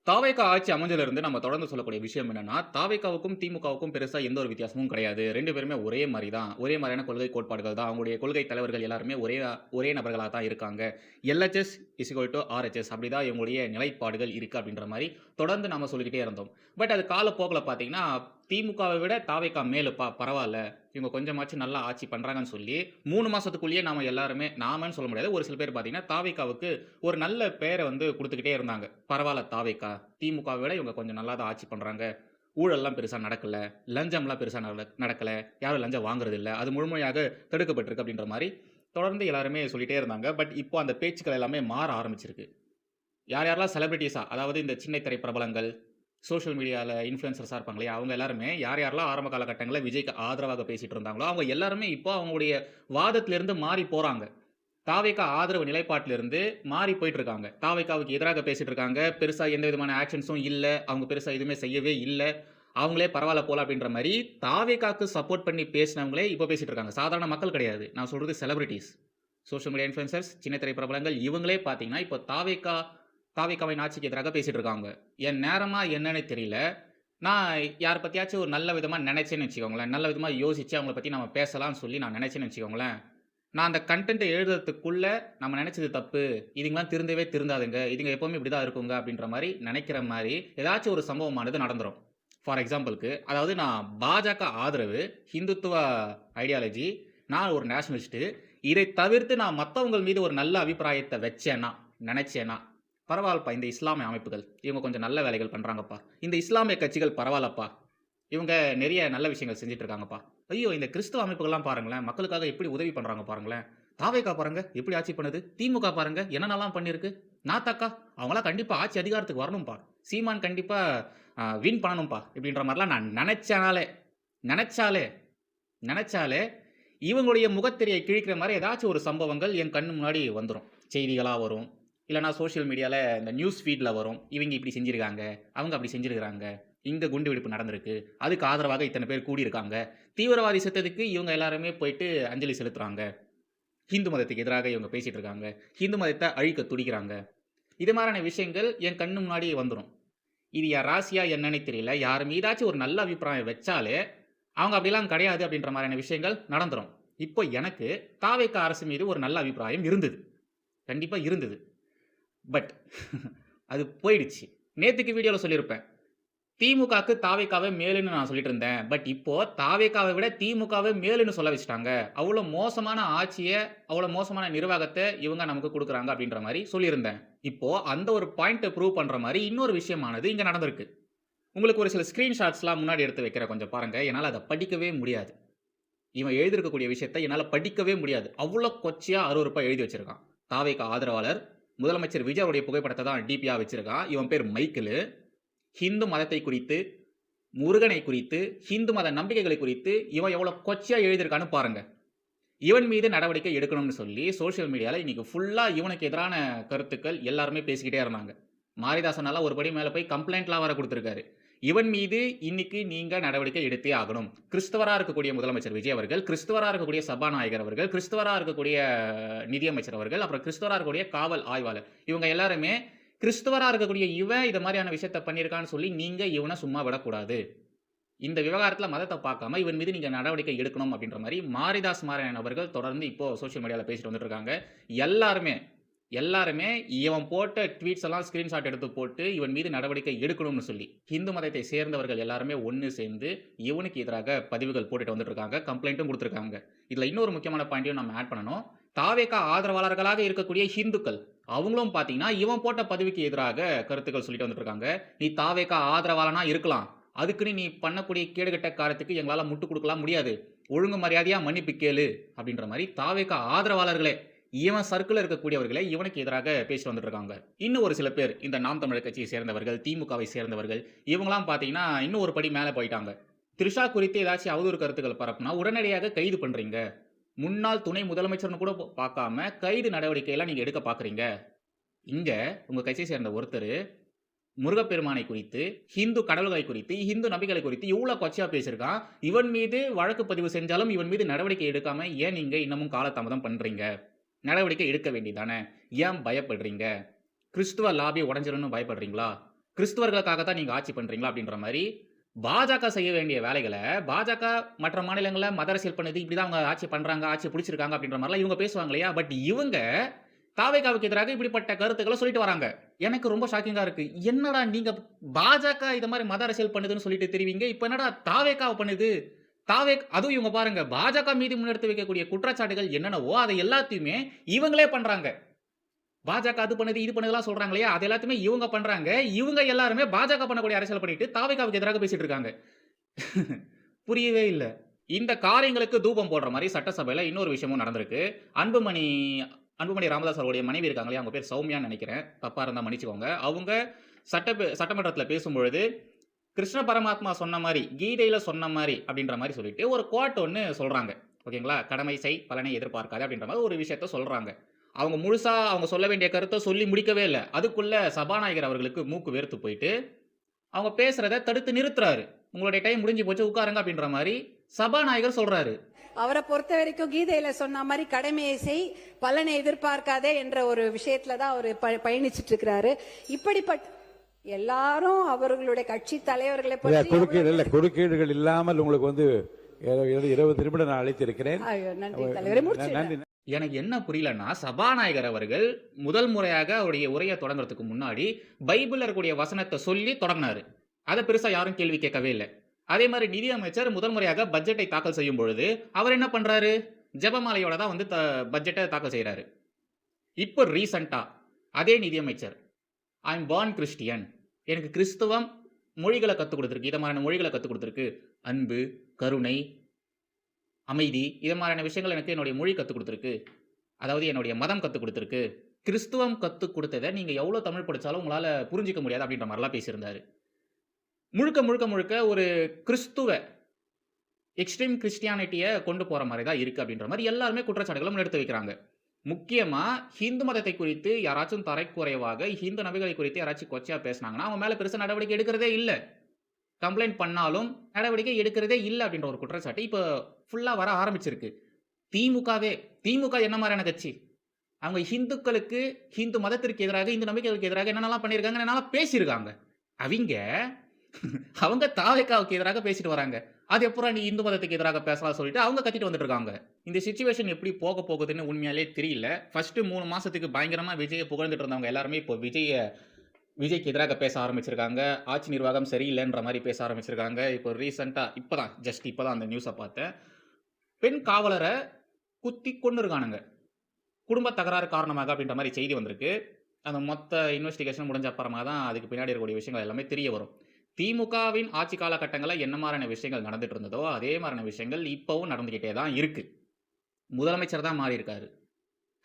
தாவேகா ஆட்சி அமைஞ்சதிலிருந்து நம்ம தொடர்ந்து சொல்லக்கூடிய விஷயம் என்னன்னா, தாவேகாவுக்கும், திமுகவுக்கும் பெருசா எந்த ஒரு வித்தியாசமும் கிடையாது. 2 பேருமே ஒரே மாரி தான். ஒரே மாரியான கொள்கை கோட்பாடுகள் தான். அவங்களுடைய கொள்கை தலைவர்கள் எல்லாருமே ஒரே நபர்களா தான் இருக்காங்க. எல்ஹெச்எஸ் ஆர்ஹெச்எஸ் அப்படிதான் இவங்களுடைய நிலைப்பாடுகள் இருக்கு அப்படின்ற மாரி தொடர்ந்து நாம சொல்லிக்கிட்டே இருந்தோம். பட் அது காலப்போக்குல பார்த்தீங்கன்னா, திமுகவ விட தாவேகா மேலுப்பா பரவால்ல. இவங்க கொஞ்சமாச்சும் நல்லா ஆட்சி பண்றாங்கன்னு சொல்லி 3 மாசத்துக்குள்ளேயே நாம எல்லாருமே நாமன்னு சொல்ல முடியாது. ஒரு சில பேர் பார்த்தீங்கன்னா, தாவேகாவுக்கு ஒரு நல்ல பேர குடுத்துக்கிட்டே இருந்தாங்க. பரவால்ல தாவேகா, திமுகவ விட இவங்க கொஞ்சம் நல்லா தான் ஆட்சி பண்றாங்க. ஊழல்லாம் பெருசா நடக்கல. லஞ்சம்லாம் பெருசா நடக்கல. யாரும் லஞ்சம் வாங்குறதில்ல. அது முழுமையாக தடுக்கப்பட்டிருக்கு அப்படின்ற மாரி தொடர்ந்து எல்லாருமே சொல்லிட்டே இருந்தாங்க. பட் இப்போ அந்த பேச்சுக்கள் எல்லாமே மாற ஆரம்பிச்சிருக்கு. யாரெல்லாம் செலிபிரிட்டீஸா அதாவது இந்த சின்ன திரை பிரபலங்கள், சோசியல் மீடியால இன்ஃப்ளூயன்சர்ஸா இருப்பாங்க இல்லையா? அவங்க எல்லாருமே யாரெல்லாம் ஆரம்ப காலகட்டங்கள்ல விஜய்க்கு ஆதரவாக பேசிட்டு இருந்தாங்களோ, அவங்க எல்லாருமே இப்போ அவங்களுடைய வாதத்திலிருந்து மாறி போறாங்க. தாவேக்கா ஆதரவு நிலைப்பாட்டிலிருந்து மாறி போயிட்டு இருக்காங்க. தாவேக்காவுக்கு எதிராக பேசிட்டு இருக்காங்க. பெருசா எந்த விதமான ஆக்ஷன்ஸும் இல்ல. அவங்க பெருசா எதுவுமே செய்யவே இல்ல. அவங்களே பரவால்ல போல அப்படின்ற மாரி தாவேக்காக்கு சப்போர்ட் பண்ணி பேசினவங்களே இப்ப பேசிட்டு இருக்காங்க. சாதாரண மக்கள் கிடையாது. நான் சொல்றது செலிபிரிட்டீஸ். சோசியல் மீடியா இன்ஃப்ளூயன்சர்ஸ், சின்ன திரை பிரபலங்கள் இவங்களே பார்த்தீங்கன்னா, இப்போ தாவேக்காவின் ஆட்சிக்கு எதிராக பேசிட்டு இருக்காங்க. என் நேரமா என்னன்னு தெரியல. நான் யார பத்தியாச்சும் ஒரு நல்ல விதமா நெனைச்சேன்னு வச்சுக்கோங்களேன். நல்ல விதமா யோசிச்சு அவங்கள பத்தி நம்ம பேசலாம்னு சொல்லி நான் நெனைச்சேன்னு வச்சுக்கோங்களேன். நான் அந்த கன்டென்ட்ட எழுதுறதுக்குள்ள நம்ம நெனைச்சது தப்பு. இதுங்கலாம் திருந்தவே திருந்தாதுங்க. இதுங்க எப்பவுமே இப்படி தான் இருக்குங்க அப்படின்ற மாரி நெனைக்கிற மாரி ஏதாச்சும் ஒரு சம்பவமானது நடந்துரும். ஃபார் எக்ஸாம்பிள்க்கு அதாவது நான் பாஜக ஆதரவு, ஹிந்துத்துவ ஐடியாலஜி, நான் ஒரு நேஷனலிஸ்ட்டு. இதை தவிர்த்து நான் மத்தவங்கள் மீது ஒரு நல்ல அபிப்பிராயத்த வச்சேன்னா, நெனைச்சேன்னா, பரவால்லப்பா இந்த இஸ்லாமிய அமைப்புகள். இவங்க கொஞ்சம் நல்ல வேலைகள் பண்றாங்கப்பா. இந்த இஸ்லாமிய கட்சிகள் பரவால்லப்பா. இவங்க நெறைய நல்ல விஷயங்கள் செஞ்சுட்டு இருக்காங்கப்பா. ஐயோ! இந்த கிறிஸ்தவ அமைப்புகள்லாம் பாருங்களேன். மக்களுக்காக எப்படி உதவி பண்றாங்க பாருங்களேன். தாவேகா பாருங்க எப்படி ஆட்சி பண்ணுது. திமுக பாருங்க என்னென்னலாம் பண்ணியிருக்கு. நாத்தாக்கா அவங்கலாம் கண்டிப்பா ஆட்சி அதிகாரத்துக்கு வரணும்ப்பா. சீமான் கண்டிப்பா வின் பண்ணணும்ப்பா. இப்படின்ற மாரிலாம் நான் நெனச்சாலே நெனச்சாலே இவங்களுடைய முகத்திரையை கிழிக்கிற மாரி ஏதாச்சும் ஒரு சம்பவங்கள் என் கண்ணு முன்னாடி வந்துரும். செய்திகளா வரும். இல்லன்னா சோசியல் மீடியால இந்த நியூஸ் ஃபீட்ல வரும். இவங்க இப்படி செஞ்சிருக்காங்க. அவங்க அப்படி செஞ்சிருக்காங்க. இங்க குண்டு வெடிப்பு நடந்திருக்கு. அதுக்கு ஆதரவாக இத்தன பேர் கூடியிருக்காங்க. தீவிரவாதி செத்ததுக்கு இவங்க எல்லாருமே போயிட்டு அஞ்சலி செலுத்துறாங்க. ஹிந்து மதத்துக்கு எதிராக இவங்க பேசிட்டு இருக்காங்க. ஹிந்து மதத்த அழிக்க துடிக்கிறாங்க. இது மாரியான விஷயங்கள் என் கண்ணு முன்னாடி வந்துரும். இது என் ராசியா என்னன்னே தெரியல. யார் மீதாச்சும் ஒரு நல்ல அபிப்பிராயம் வச்சாலே, அவங்க அப்படிலாம் கிடையாது அப்படின்ற மாரியான விஷயங்கள் நடந்துரும். இப்போ எனக்கு தாவேக்கா அரசு மீது ஒரு நல்ல அபிப்பிராயம் இருந்தது. கண்டிப்பா இருந்தது. பட் அது போயிடுச்சு. நேத்துக்கு வீடியோல சொல்லியிருப்பேன். திமுகக்கு தாவேக்காவே மேலுன்னு நான் சொல்லிட்டு இருந்தேன். பட் இப்போ தாவேக்காவை விட திமுகவே மேலுன்னு சொல்ல வச்சுட்டாங்க. அவ்வளோ மோசமான ஆட்சிய, அவ்வளோ மோசமான நிர்வாகத்த இவங்க நமக்கு குடுக்குறாங்க அப்படின்ற மாரி சொல்லியிருந்தேன். இப்போ அந்த ஒரு பாயிண்ட்ட ப்ரூவ் பண்ற மாரி இன்னொரு விஷயமானது இங்க நடந்திருக்கு. உங்களுக்கு ஒரு சில ஸ்கிரீன்ஷாட்ஸ்லாம் முன்னாடி எடுத்து வைக்கிறேன் கொஞ்சம் பாருங்க. என்னால அத படிக்கவே முடியாது. இவன் எழுதியிருக்கக்கூடிய விஷயத்த என்னால படிக்கவே முடியாது. அவ்வளோ கொச்சையா அருவருப்பா எழுதி வச்சிருக்கான். தாவேகா ஆதரவாளர், முதலமைச்சர் விஜய் அவருடைய புகைப்படத்த தான் டிபியா வச்சிருக்கான். இவன் பேர் மைக்கேலு. ஹிந்து மதத்தை குறித்து, முருகனை குறித்து, ஹிந்து மத நம்பிக்கைகளை குறித்து இவன் எவ்வளோ கொச்சையா எழுதியிருக்கான்னு பாருங்க. இவன் மீது நடவடிக்கை எடுக்கணும்னு சொல்லி சோசியல் மீடியால இன்னைக்கு ஃபுல்லா இவனுக்கு எதிரான கருத்துக்கள் எல்லாருமே பேசிக்கிட்டே இருந்தாங்க. மாரிதாசனால ஒரு படி மேல போய் கம்ப்ளைண்ட்லாம் வேற குடுத்திருக்காரு. இவன் மீது இன்னைக்கு நீங்க நடவடிக்கை எடுத்தே ஆகணும். கிறிஸ்தவரா இருக்கக்கூடிய முதலமைச்சர் விஜய் அவர்கள், கிறிஸ்தவரா இருக்கக்கூடிய சபாநாயகர் அவர்கள், கிறிஸ்தவரா இருக்கக்கூடிய நிதியமைச்சர் அவர்கள், அப்புறம் கிறிஸ்தவரா இருக்கக்கூடிய காவல் ஆய்வாளர். இவங்க எல்லாருமே கிறிஸ்தவரா இருக்கக்கூடிய இவன் இத மாரியான விஷயத்த பண்ணியிருக்கான்னு சொல்லி நீங்க இவன சும்மா விடக்கூடாது. இந்த விவகாரத்துல மதத்த பார்க்காம இவன் மீது நீங்க நடவடிக்கை எடுக்கணும் அப்படின்ற மாரி மாரிதாஸ் மாறன் அவர்கள் தொடர்ந்து இப்போ சோசியல் மீடியால பேசிட்டு வந்துட்டு இருக்காங்க. எல்லாருமே எல்லாருமே இவன் போட்ட ட்வீட்ஸ் எல்லாம் ஸ்கிரீன்ஷாட் எடுத்து போட்டு இவன் மீது நடவடிக்கை எடுக்கணும்னு சொல்லி இந்து மதத்தை சேர்ந்தவர்கள் எல்லாருமே ஒண்ணு சேர்ந்து இவனுக்கு எதிராக பதிவுகள் போட்டுட்டு வந்துட்டு இருக்காங்க. கம்ப்ளைண்ட்டும் குடுத்திருக்காங்க. இதுல இன்னொரு முக்கியமான பாயிண்ட்டையும் நம்ம ஆட் பண்ணணும். தாவேகா ஆதரவாளர்களாக இருக்கக்கூடிய ஹிந்துக்கள் அவங்களும் பார்த்தீங்கன்னா, இவன் போட்ட பதிவுக்கு எதிராக கருத்துக்கள் சொல்லிட்டு வந்துட்டு இருக்காங்க. நீ தாவேகா ஆதரவாளனா இருக்கலாம். அதுக்குன்னு நீ பண்ணக்கூடிய கேடுகெட்ட காரியத்துக்கு எங்களால முட்டு குடுக்கலாம் முடியாது. ஒழுங்கு மரியாதையா மன்னிப்பு கேளு அப்படின்ற மாரி தாவேகா ஆதரவாளர்களே இவன் சர்க்கிள்ல இருக்கக்கூடியவர்களே இவனுக்கு எதிராக பேசிட்டு வந்துட்டு இருக்காங்க. இன்னும் ஒரு சில பேர் இந்த நாம் தமிழர் கட்சியை சேர்ந்தவர்கள், திமுகவை சேர்ந்தவர்கள் இவங்கலாம் பார்த்தீங்கன்னா, இன்னும் ஒரு படி மேல போயிட்டாங்க. த்ரிஷா குறித்து ஏதாச்சும் அவதூறு கருத்துக்கள் பரப்புனா உடனடியாக கைது பண்றீங்க. முன்னாள் துணை முதலமைச்சர்ன்னு கூட பார்க்காம கைது நடவடிக்கையெல்லாம் நீங்க எடுக்க பார்க்குறீங்க. இங்க உங்க கட்சியை சேர்ந்த ஒருத்தரு முருகப்பெருமானை குறித்து, ஹிந்து கடவுள்களை குறித்து, ஹிந்து நபிகளை குறித்து இவ்ளோ கொச்சையா பேசியிருக்கான். இவன் மீது வழக்கு பதிவு செஞ்சாலும் இவன் மீது நடவடிக்கை எடுக்காம ஏன் நீங்க இன்னமும் காலதாமதம் பண்றீங்க? நடவடிக்கை எடுக்க வேண்டியதானே? ஏன் பயப்படுறீங்க? கிறிஸ்துவ லாபி உடைஞ்சிரும்னு பயப்படுறீங்களா? கிறிஸ்துவர்களுக்காக தான் நீங்க ஆட்சி பண்றீங்களா? அப்படின்ற மாரி, பாஜக செய்ய வேண்டிய வேலைகள, பாஜக மற்ற மாநிலங்கள்ல மத அரசியல் பண்ணுது. இப்படி தான் அவங்க ஆட்சி பண்றாங்க, ஆட்சிய புடிச்சிருக்காங்க அப்படின்ற மாரிலாம் இவங்க பேசுவாங்க இல்லையா? பட் இவங்க தாவேகாவுக்கு எதிராக இப்படிப்பட்ட கருத்துக்கள சொல்லிட்டு வராங்க. எனக்கு ரொம்ப ஷாக்கிங்கா இருக்கு. என்னடா நீங்க பாஜக இத மாரி மத அரசியல் பண்ணுதுன்னு சொல்லிட்டு திரிவீங்க. இப்ப என்னடா தாவேகா பண்ணுது? அதுவும் இவங்க பாருங்க, பாஜக மீது முன்னெடுத்து வைக்கக்கூடிய குற்றச்சாட்டுகள் என்னென்னவோ, அத எல்லாத்தையுமே இவங்களே பண்றாங்க. பாஜக அது பண்ணுது, இது பண்ணுதுலாம் சொல்றாங்க இல்லையா? அது எல்லாத்தையுமே இவங்க பண்றாங்க. இவங்க எல்லாருமே பாஜக பண்ணக்கூடிய அரசியல் பண்ணிட்டு, தாவேகாவுக்கு எதிராக பேசிட்டு இருக்காங்க. புரியவே இல்ல. இந்த காரியங்களுக்கு தூபம் போடுற மாரி சட்டசபையில இன்னொரு விஷயமும் நடந்திருக்கு. அன்புமணி அன்புமணி ராமதாஸ் அவருடைய மனைவி இருக்காங்க இல்லையா? அவங்க பேர் சௌமியான்னு நெனைக்கிறேன். தப்பா இருந்தா மன்னிச்சுக்கோங்க. அவங்க சட்டமன்றத்தில பேசும்பொழுது, கிருஷ்ண பரமாத்மா சொன்ன மாரி, கீதையில சொன்ன மாரி அப்படின்ற மாரி சொல்லிட்டு ஒரு கோட் ஒண்ணு சொல்றாங்க. ஓகேங்களா? கடமை செய், பலனை எதிர்பார்க்காதே அப்படின்ற மாரி ஒரு விஷயத்த சொல்றாங்க. அவங்க முழுசா அவங்க சொல்ல வேண்டிய கருத்த சொல்லி முடிக்கவே இல்ல. அதுக்குள்ள சபாநாயகர் அவர்களுக்கு மூக்கு வேர்த்து போயிட்டு, அவங்க பேசுறத தடுத்து நிறுத்துறாரு. "உங்களுடைய டைம் முடிஞ்சு போச்சு. உட்காருங்க" அப்படின்ற மாரி சபாநாயகர் சொல்றாரு. அவரை பொறுத்த வரைக்கும் கீதையில சொன்ன மாதிரி கடமையை செய், பலனை எதிர்பார்க்காதே என்ற ஒரு விஷயத்துல தான் அவர் பயணிச்சிட்டு இருக்கிறாரு. இப்படிப்பட்ட எல்லாரும் அவர்களுடைய கட்சி தலைவர்களை குறுக்கீடுகள் இல்லாமல் உங்களுக்கு 20 நிமிடம் நான் அழைத்திருக்கிறேன். நன்றி தலைவரே. நன்றி. எனக்கு என்ன புரியலன்னா, சபாநாயகர் அவர்கள் முதல் முறையாக அவருடைய உரைய தொடங்குறதுக்கு முன்னாடி பைபிள்ல இருக்கக்கூடிய வசனத்த சொல்லி தொடங்குனாரு. அத பெருசா யாரும் கேள்வி கேட்கவே இல்ல. அதே மாரி நிதி அமைச்சர் முதல் முறையாக பட்ஜெட்டை தாக்கல் செய்யும் பொழுது, அவர் என்ன பண்றாரு? ஜெபமாலையோட தான் பட்ஜெட்ட தாக்கல் செய்றாரு. இப்போ ரீசென்ட்டா அதே நிதி அமைச்சர், ஐ அம் பார்ன் கிறிஸ்டியன். எனக்கு கிறிஸ்தவம் மொழிகள கத்துக் குடுத்திருக்கு. இத மாரியான மொழிகள கத்துக் குடுத்திருக்கு. அன்பு, கருணை, அமைதி இத மாரியான விஷயங்கள் எனக்கு என்னுடைய மொழி கத்துக் குடுத்திருக்கு. அதாவது என்னுடைய மதம் கத்துக் குடுத்திருக்கு. கிறிஸ்துவம் கத்துக் குடுத்தத நீங்க எவ்வளோ தமிழ் படிச்சாலும் உங்களால புரிஞ்சுக்க முடியாது அப்படின்ற மாரிலாம் பேசியிருந்தாரு. முழுக்க ஒரு கிறிஸ்துவ எக்ஸ்ட்ரீம் கிறிஸ்டியானிட்டிய கொண்டு போற மாரி தான் இருக்கு அப்படின்ற மாரி எல்லாருமே குற்றச்சாட்டுகள முன்னெடுத்து வைக்கிறாங்க. முக்கியமா ஹிந்து மதத்தை குறித்து யாராச்சும் தரைக்குறைவாக, ஹிந்து நபிகளை குறித்து யாராச்சும் கொச்சையா பேசுனாங்கன்னா, அவங்க மேல பெருசா நடவடிக்கை எடுக்கிறதே இல்ல. கம்ப்ளைண்ட் பண்ணாலும் நடவடிக்கை எடுக்கிறதே இல்ல அப்படின்ற ஒரு குற்றச்சாட்டு இப்ப ஃபுல்லா வர ஆரம்பிச்சிருக்கு. திமுக என்ன மாரியான கட்சி? அவங்க ஹிந்துக்களுக்கு, ஹிந்து மதத்திற்கு எதிராக, இந்து நம்பிக்கைகளுக்கு எதிராக என்னென்னலாம் பண்ணியிருக்காங்க, என்னென்னலாம் பேசியிருக்காங்க. அவங்க தாவேகாவுக்கு எதிராக பேசிட்டு வராங்க. அது எப்புட்றா நீ இந்து மதத்துக்கு எதிராக பேசலாம் சொல்லிட்டு அவங்க கத்திட்டு வந்துட்டு இருக்காங்க. இந்த சிச்சுவேஷன் எப்படி போக போகுதுன்னு உண்மையாலே தெரியல. ஃபர்ஸ்ட் 3 மாசத்துக்கு பயங்கரமா விஜய புகழ்ந்துட்டு இருந்தவங்க எல்லாருமே இப்போ விஜய்க்கு எதிராக பேச ஆரம்பிச்சிருக்காங்க. ஆட்சி நிர்வாகம் சரியில்லன்ற மாரி பேச ஆரம்பிச்சிருக்காங்க. இப்போ ரீசென்ட்டா இப்பதான் அந்த நியூஸ பார்த்தேன். பெண் காவலர குத்தி கொன்னுருக்கானுங்க. குடும்ப தகராறு காரணமாக அப்படின்ற மாரி செய்தி வந்திருக்கு. அந்த மொத்த இன்வெஸ்டிகேஷன் முடிஞ்ச அப்புறமா தான் அதுக்கு பின்னாடி இருக்கக்கூடிய விஷயங்கள் எல்லாமே தெரிய வரும். திமுகவின் ஆட்சி காலகட்டங்கள்ல என்ன மாரியான விஷயங்கள் நடந்துட்டு இருந்ததோ, அதே மாரியான விஷயங்கள் இப்பவும் நடந்துகிட்டே தான் இருக்கு. முதலமைச்சர் தான் மாறியிருக்காரு.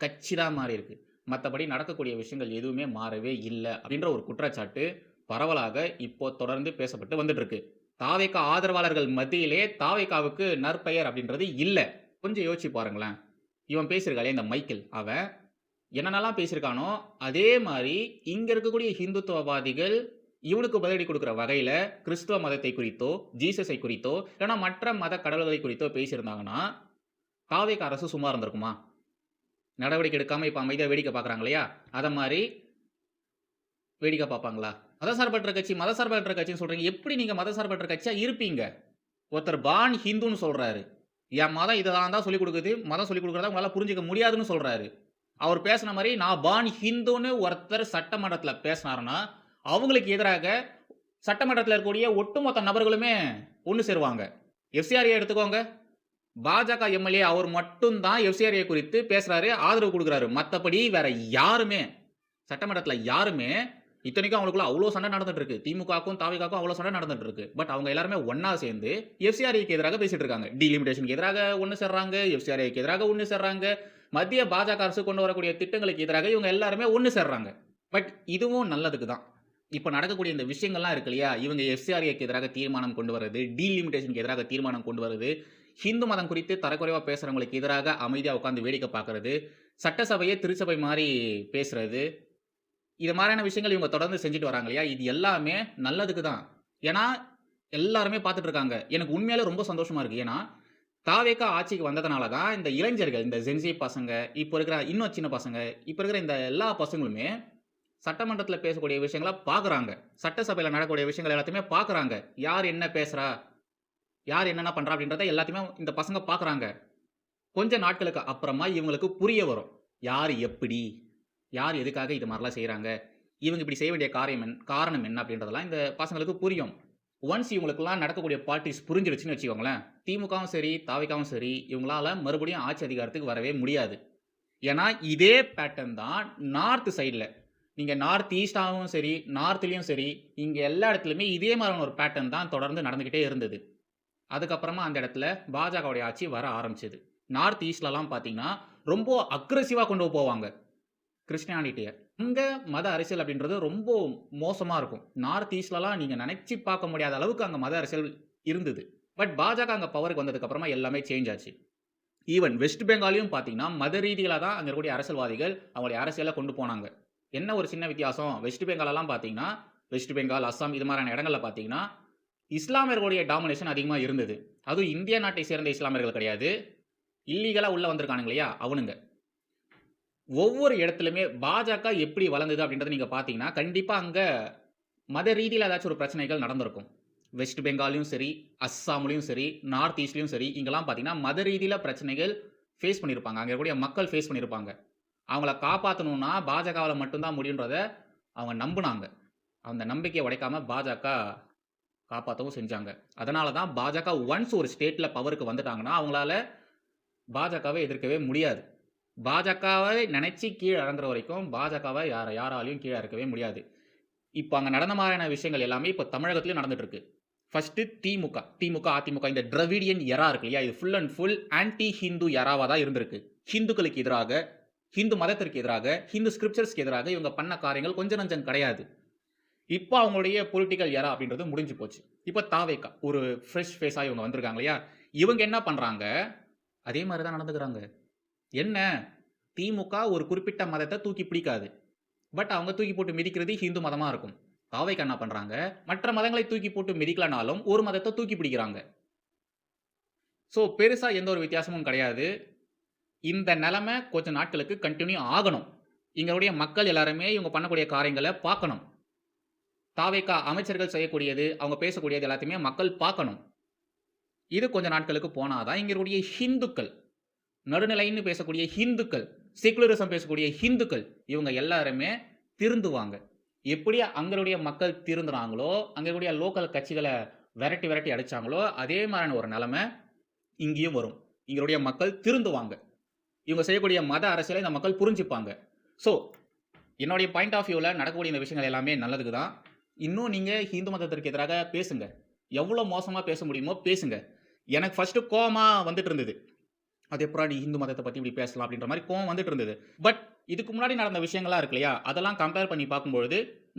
கட்சி தான் மாறியிருக்கு. மத்தபடி நடக்கக்கூடிய விஷயங்கள் எதுவுமே மாறவே இல்ல அப்படின்ற ஒரு குற்றச்சாட்டு பரவலாக இப்போ தொடர்ந்து பேசப்பட்டு வந்துட்டு இருக்கு. தாவேகா ஆதரவாளர்கள் மத்தியிலே தாவேகாவுக்கு நற்பெயர் அப்படின்றது இல்ல. கொஞ்சம் யோசிச்சு பாருங்களேன். இவன் பேசியிருக்கானே இந்த மைக்கேல், அவன் என்னென்னலாம் பேசியிருக்கானோ, அதே மாரி இங்க இருக்கக்கூடிய ஹிந்துத்துவவாதிகள் இவனுக்கு பதிலடி கொடுக்கிற வகையில கிறிஸ்துவ மதத்தை குறித்தோ, ஜீசஸை குறித்தோ, இல்லன்னா மற்ற மத கடவுள்களை குறித்தோ பேசியிருந்தாங்கன்னா, தாவேகா அரசு சும்மா இருந்திருக்குமா? நடவடிக்கை எடுக்காம இப்ப அமைதியா வேடிக்கை பார்க்குறாங்க இல்லையா? அத மாரி வேடிக்கை பார்ப்பாங்களா? மதசார்பற்ற கட்சின்னு சொல்றீங்க. எப்படி நீங்க மதசார்பற்ற கட்சியா இருப்பீங்க? ஒருத்தர் பார்ன் ஹிந்துன்னு சொல்றாரு. என் மதம் இதெல்லாம் தான் சொல்லிக் குடுக்குது. மதம் சொல்லிக் குடுக்குறத உங்களால புரிஞ்சுக்க முடியாதுன்னு சொல்றாரு. அவர் பேசின மாரி நான் பார்ன் ஹிந்துன்னு ஒருத்தர் சட்டமன்றத்தில பேசினாருன்னா, அவங்களுக்கு எதிராக சட்டமன்றத்தில இருக்கக்கூடிய ஒட்டுமொத்த நபர்களுமே ஒண்ணு சேருவாங்க. எஃப்சிஆர்ஐ எடுத்துக்கோங்க. பாஜக எம்எல்ஏ அவர் மட்டும் தான் எஃப்சிஆர்ஐ குறித்து பேசுறாரு, ஆதரவு குடுக்குறாரு. மத்தபடி வேற யாருமே சட்டமன்றத்தில யாருமே இத்தனைக்கும் அவங்களுக்குள்ள அவ்ளோ சண்டை நடந்துட்டு இருக்கு. திமுகவுக்கும் தாவேகாவுக்கும் அவ்ளோ சண்டை நடந்துட்டு இருக்கு. பட் அவங்க எல்லாருமே ஒண்ணா சேர்ந்து எஃப்சிஆர்ஐக்கு எதிராக பேசிட்டு இருக்காங்க. டீலிமிட்டேஷனுக்கு எதிராக ஒண்ணு சேர்றாங்க, எஃப்சிஆர்ஐக்கு எதிராக ஒண்ணு சேர்றாங்க. மத்திய பாஜக அரசு கொண்டு வரக்கூடிய திட்டங்களுக்கு எதிராக இவங்க எல்லாருமே ஒண்ணு சேர்றாங்க. பட் இதுவும் நல்லதுக்கு தான். இப்ப நடக்கக்கூடிய இந்த விஷயங்கள்லாம் இருக்கு இல்லையா? இவங்க எஃப்சிஆர்ஐக்கு எதிராக தீர்மானம் கொண்டு வரது, டீலிமிட்டேஷனுக்கு எதிராக தீர்மானம் கொண்டு வரது, ஹிந்து மதம் குறித்து தரக்குறைவா பேசுறவங்களுக்கு எதிராக அமைதியா உட்கார்ந்து வேடிக்கை பார்க்கறது, சட்டசபையே திருச்சபை மாரி பேசுறது, இது மாரியான விஷயங்கள் இவங்க தொடர்ந்து செஞ்சுட்டு வராங்க இல்லையா? இது எல்லாமே நல்லதுக்கு தான். ஏன்னா, எல்லாருமே பார்த்துட்டு இருக்காங்க. எனக்கு உண்மையாலே ரொம்ப சந்தோஷமா இருக்கு. ஏன்னா, தாவேகா ஆட்சிக்கு வந்ததுனால தான் இந்த இளைஞர்கள், இந்த ஜென்ஸி பசங்க, இப்ப இருக்கிற இன்னும் சின்ன பசங்க, இப்ப இருக்கிற இந்த எல்லா பசங்களுமே சட்டமன்றத்துல பேசக்கூடிய விஷயங்கள பார்க்குறாங்க. சட்டசபையில நடக்கக்கூடிய விஷயங்கள் எல்லாத்தையுமே பார்க்குறாங்க. யார் என்ன பேசுறா? யார் என்னென்ன பண்றா? அப்படின்றத எல்லாத்தையுமே இந்த பசங்க பார்க்குறாங்க. கொஞ்ச நாட்களுக்கு அப்புறமா இவங்களுக்கு புரிய வரும். யார் எப்படி? யார் எதுக்காக இது மாரிலாம் செய்றாங்க? இவங்க இப்படி செய்ய வேண்டிய காரணம் என்ன? அப்படின்றதெல்லாம் இந்த பசங்களுக்கு புரியும். ஒன்ஸ் இவங்களுக்கெல்லாம் நடக்கக்கூடிய பாலிடிக்ஸ் புரிஞ்சிருச்சுன்னு வச்சுக்கோங்களேன், திமுகவும் சரி, தாவேகாவும் சரி, இவங்களால மறுபடியும் ஆட்சி அதிகாரத்துக்கு வரவே முடியாது. ஏன்னா, இதே பேட்டர்ன் தான் நார்த் சைடுல. நீங்க நார்த் ஈஸ்டாவும் சரி, நார்த்லயும் சரி, இங்க எல்லா இடத்துலயுமே இதே மாதிரியான ஒரு பேட்டர்ன் தான் தொடர்ந்து நடந்துகிட்டே இருந்தது. அதுக்கப்புறமா அந்த இடத்துல பாஜகவுடைய ஆட்சி வர ஆரம்பிச்சது. நார்த் ஈஸ்ட்லலாம் பார்த்தீங்கன்னா, ரொம்ப அக்ரெசிவா கொண்டு போவாங்க கிறிஸ்டியானிட்டிய. அங்க மத அரசியல் அப்படின்றது ரொம்ப மோசமா இருக்கும். நார்த் ஈஸ்ட்லலாம் நீங்க நினைச்சு பார்க்க முடியாத அளவுக்கு அங்க மத அரசியல் இருந்தது. பட் பாஜக அங்க பவருக்கு வந்ததுக்கு அப்புறமா எல்லாமே சேஞ்ச் ஆச்சு. ஈவன் வெஸ்ட் பெங்காலையும் பார்த்தீங்கன்னா, மத ரீதியில தான் அங்க இருக்கக்கூடிய அரசியல்வாதிகள் அவங்களுடைய அரசியல கொண்டு போனாங்க. என்ன ஒரு சின்ன வித்தியாசம், வெஸ்ட் பெங்காலலாம் பார்த்தீங்கன்னா, வெஸ்ட் பெங்கால், அஸ்ஸாம் இது மாதிரியான இடங்கள்ல பார்த்தீங்கன்னா, இஸ்லாமியர்களுடைய டாமினேஷன் அதிகமா இருந்தது. அதுவும் இந்திய நாட்டை சேர்ந்த இஸ்லாமியர்கள் கிடையாது. இல்லீகலா உள்ள வந்திருக்கானுங்க இல்லையா? அவனுங்க. ஒவ்வொரு இடத்துலயுமே பாஜக எப்படி வளர்ந்தது அப்படின்றத நீங்க பார்த்தீங்கன்னா, கண்டிப்பா அங்க மத ரீதியில ஏதாச்சும் ஒரு பிரச்சனைகள் நடந்திருக்கும். வெஸ்ட் பெங்கால்லயும் சரி, அஸ்ஸாம்லயும் சரி, நார்த் ஈஸ்ட்லயும் சரி, இங்கலாம் பார்த்தீங்கன்னா, மத ரீதியில பிரச்சனைகள் ஃபேஸ் பண்ணியிருப்பாங்க. அங்க இருக்கக்கூடிய மக்கள் ஃபேஸ் பண்ணியிருப்பாங்க. அவங்கள காப்பாத்தணும்னா பாஜகவால மட்டும் தான் முடியுன்றத அவங்க நம்புனாங்க. அந்த நம்பிக்கைய உடைக்காம பாஜக காப்பாத்தவும் செஞ்சாங்க. அதனால தான் பாஜக ஒன்ஸ் ஒரு ஸ்டேட்ல பவருக்கு வந்துட்டாங்கன்னா, அவங்களால பாஜகவை எதிர்க்கவே முடியாது. பாஜகவை நினைச்சு கீழ இறங்குற வரைக்கும் பாஜகவ யாராலயும் கீழ இறக்கவே முடியாது. இப்ப அங்க நடந்த மாரியான விஷயங்கள் எல்லாமே இப்ப தமிழகத்திலயும் நடந்துட்டு இருக்கு. ஃபர்ஸ்ட் திமுக, அதிமுக இந்த திராவிடியன் எரா இருக்கு இல்லையா? இது full and full anti Hindu எராவா தான் இருந்திருக்கு. ஹிந்துக்களுக்கு எதிராக, ஹிந்து மதத்திற்கு எதிராக, ஹிந்து ஸ்கிரிப்சர்ஸ்க்கு எதிராக இவங்க பண்ண காரியங்கள் கொஞ்சம் நஞ்சம் கிடையாது. இப்போ அவங்களுடைய பொலிட்டிக்கல் எரா அப்படின்றது முடிஞ்சு போச்சு. இப்ப தாவேகா ஒரு ஃப்ரெஷ் ஃபேஸா இவங்க வந்திருக்காங்க இல்லையா? இவங்க என்ன பண்றாங்க? அதே மாரி தான் நடந்துக்கிறாங்க. என்ன? திமுக ஒரு குறிப்பிட்ட மதத்த தூக்கி பிடிக்காது. பட் அவங்க தூக்கி போட்டு மிதிக்கிறது ஹிந்து மதமா இருக்கும். தாவேகா என்ன பண்றாங்க? மற்ற மதங்களை தூக்கி போட்டு மிதிக்கலனாலும் ஒரு மதத்த தூக்கி பிடிக்கிறாங்க. சோ பெருசா எந்த ஒரு வித்தியாசமும் கிடையாது. இந்த நிலைமை கொஞ்ச நாட்களுக்கு கன்டின்யூ ஆகணும். இங்களுடைய மக்கள் எல்லாருமே இவங்க பண்ணக்கூடிய காரியங்கள பார்க்கணும். தாவேகா அமைச்சர்கள் செய்யக்கூடியது, அவங்க பேசக்கூடியது எல்லாத்தையுமே மக்கள் பார்க்கணும். இது கொஞ்ச நாட்களுக்கு போனாதான் இங்க இருக்கக்கூடிய ஹிந்துக்கள், நடுநிலைன்னு பேசக்கூடிய ஹிந்துக்கள், செகுலரிசம் பேசக்கூடிய ஹிந்துக்கள் இவங்க எல்லாருமே திருந்துவாங்க. எப்படி அங்களுடைய மக்கள் திருந்துறாங்களோ, அங்க இருக்கக்கூடிய லோக்கல் கட்சிகளை விரட்டி விரட்டி அடிச்சாங்களோ, அதே மாதிரியான ஒரு நிலைமை இங்கேயும் வரும். இங்களுடைய மக்கள் திருந்துவாங்க. இவங்க செய்யக்கூடிய மத அரசியலை இந்த மக்கள் புரிஞ்சுப்பாங்க. ஸோ என்னுடைய பாயிண்ட் ஆஃப் வியூவில் நடக்கக்கூடிய இந்த விஷயங்கள் எல்லாமே நல்லதுக்கு தான். இன்னும் நீங்கள் ஹிந்து மதத்திற்கு எதிராக பேசுங்க. எவ்வளோ மோசமாக பேச முடியுமோ பேசுங்க. எனக்கு ஃபர்ஸ்ட்டு கோவமாக வந்துட்டு இருந்தது. அது எப்படா நீ ஹிந்து மதத்தை பற்றி இப்படி பேசலாம் அப்படின்ற மாதிரி கோவம் வந்துட்டு இருந்தது. பட் இதுக்கு முன்னாடி நடந்த விஷயங்கள்லாம் இருக்கு இல்லையா? அதெல்லாம் கம்பேர் பண்ணி பார்க்கும்பொழுது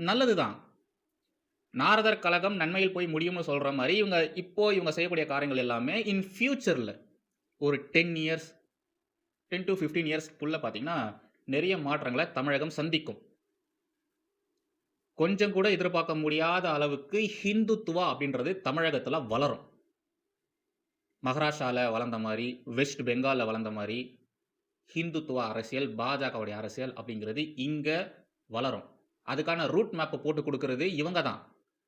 நல்லது தான். நாரதர் கழகம் நன்மையில் போய் முடியும்னு சொல்கிற மாதிரி இவங்க செய்யக்கூடிய காரியங்கள் எல்லாமே இன் ஃபியூச்சரில் ஒரு 10 to 15 இயர்ஸ்க்குள்ள பார்த்தீங்கன்னா நிறைய மாற்றங்களை தமிழகம் சந்திக்கும். கொஞ்சம் கூட எதிர்பார்க்க முடியாத அளவுக்கு ஹிந்துத்துவா அப்படின்றது தமிழகத்துல வளரும். மகாராஷ்டிரால வளர்ந்த மாதிரி, வெஸ்ட் பெங்கால்ல வளர்ந்த மாதிரி ஹிந்துத்துவா அரசியல், பாஜகவுடைய அரசியல் அப்படிங்கிறது இங்க வளரும். அதுக்கான ரூட் மேப்பை போட்டு கொடுக்கறது இவங்க தான்.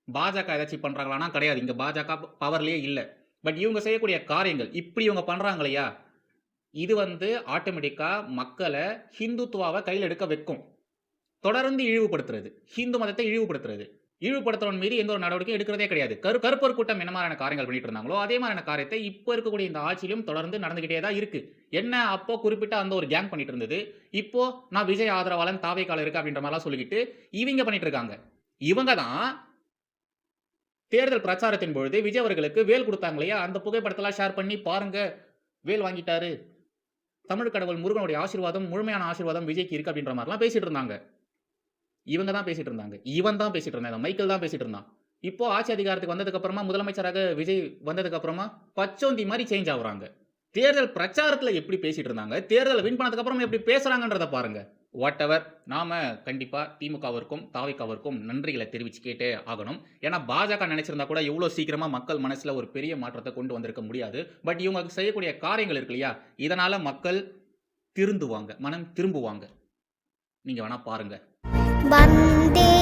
பாஜக ஏதாச்சும் பண்றாங்களான்னா கிடையாது. இங்க பாஜக பவர்லயே இல்லை. பட் இவங்க செய்யக்கூடிய காரியங்கள் இப்படி இவங்க பண்றாங்க இல்லையா? இது ஆட்டோமேட்டிக்கா மக்களை ஹிந்துத்துவாவை கையில் எடுக்க வைக்கும். தொடர்ந்து இழிவுபடுத்துறது, ஹிந்து மதத்தை இழிவுபடுத்துறது, இழிவுபடுத்துறவன் மீது எந்த ஒரு நடவடிக்கையும் எடுக்கிறதே கிடையாது. கருப்பர் கூட்டம் என்ன மாதிரியான காரியங்கள் பண்ணிட்டு இருந்தாங்களோ அதே மாதிரியான காரியத்தை இப்போ இருக்கக்கூடிய இந்த ஆட்சியிலும் தொடர்ந்து நடந்துகிட்டே தான் இருக்கு. என்ன அப்போ குறிப்பிட்ட அந்த ஒரு கேங் பண்ணிட்டு இருந்தது, இப்போ நான் விஜய் ஆதரவாளன் தாவேகால இருக்கு அப்படின்ற மாதிரிலாம் சொல்லிக்கிட்டு இவங்க பண்ணிட்டு இருக்காங்க. இவங்க தான் தேர்தல் பிரச்சாரத்தின் பொழுது விஜய் அவர்களுக்கு வேல் கொடுத்தாங்க இல்லையா? அந்த புகைப்படத்தெல்லாம் ஷேர் பண்ணி பாருங்க, வேல் வாங்கிட்டாரு, தமிழ் கடவுள் முருகனுடைய ஆசீர்வாதம், முழுமையான ஆசீர்வாதம் விஜய்க்கு இருக்கு அப்படின்ற மாதிரிலாம் பேசிட்டு இருந்தாங்க. இவங்க தான் பேசிட்டு இருந்தாங்க. இவன் தான் பேசிட்டு இருந்தான். மைக்கேல் தான் பேசிட்டு இருந்தான். இப்போ ஆட்சி அதிகாரத்துக்கு வந்ததுக்கு அப்புறமா, முதலமைச்சராக விஜய் வந்ததுக்கு அப்புறமா பச்சோந்தி மாதிரி சேஞ்ச் ஆகுறாங்க. தேர்தல் பிரச்சாரத்துல எப்படி பேசிட்டு இருந்தாங்க, தேர்தல் வின் பண்ணதுக்கு அப்புறமா எப்படி பேசுறாங்கன்றத பாருங்க. வாட் எவர், நாம கண்டிப்பா திமுகவிற்கும் தாவேகாவிற்கும் நன்றிகளை தெரிவிச்சுக்கிட்டே ஆகணும். ஏன்னா பாஜக நினைச்சிருந்தா கூட இவ்வளவு சீக்கிரமா மக்கள் மனசுல ஒரு பெரிய மாற்றத்தை கொண்டு வந்திருக்க முடியாது. பட் இவங்க செய்யக்கூடிய காரியங்கள் இருக்கு இல்லையா, இதனால மக்கள் திருந்துவாங்க, மனம் திரும்புவாங்க. நீங்க வேணா பாருங்க. वन्दे